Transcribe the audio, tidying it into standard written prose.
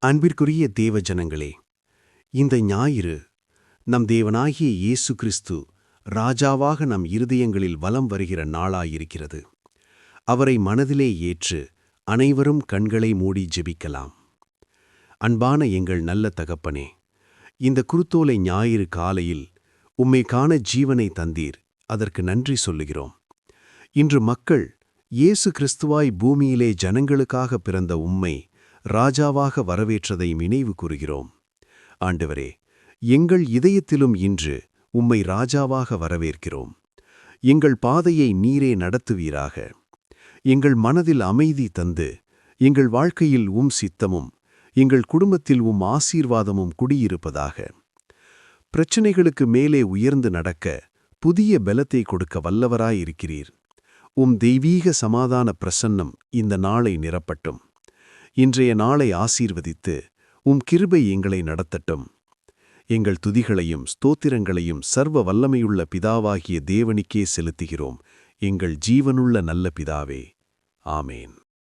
அன்பிற்குரிய தேவ ஜனங்களே, இந்த ஞாயிறு நம் தேவனாகிய இயேசு கிறிஸ்து ராஜாவாக நம் இருதயங்களில் வலம் வருகிற நாளாயிருக்கிறது. அவரை மனதிலே ஏற்று அனைவரும் கண்களை மூடி ஜெபிக்கலாம். அன்பான எங்கள் நல்ல தகப்பனே, இந்த குருத்தோலை ஞாயிறு காலையில் உம்மை காண ஜீவனை தந்தீர், அதற்கு நன்றி சொல்லுகிறோம். இன்று மக்கள் இயேசு கிறிஸ்துவாய் பூமியிலே ஜனங்களுக்காக பிறந்த உம்மை ராஜாவாக வரவேற்றதை நினைவு கூறுகிறோம். ஆண்டவரே, எங்கள் இதயத்திலும் இன்று உம்மை ராஜாவாக வரவேற்கிறோம். எங்கள் பாதையை நீரே நடத்துவீராக. எங்கள் மனதில் அமைதி தந்து, எங்கள் வாழ்க்கையில் சித்தமும், எங்கள் குடும்பத்தில் ஆசீர்வாதமும் குடியிருப்பதாக. பிரச்சனைகளுக்கு மேலே உயர்ந்து நடக்க புதிய பலத்தை கொடுக்க வல்லவராயிருக்கிறீர். தெய்வீக சமாதான பிரசன்னம் இந்த நாளை நிரப்பட்டும். இன்றைய நாளை ஆசீர்வதித்து கிருபை எங்களை நடத்தட்டும். எங்கள் துதிகளையும் ஸ்தோத்திரங்களையும் சர்வ வல்லமையுள்ள பிதாவாகிய தேவனுக்கே செலுத்துகிறோம். எங்கள் ஜீவனுள்ள நல்ல பிதாவே, ஆமேன்.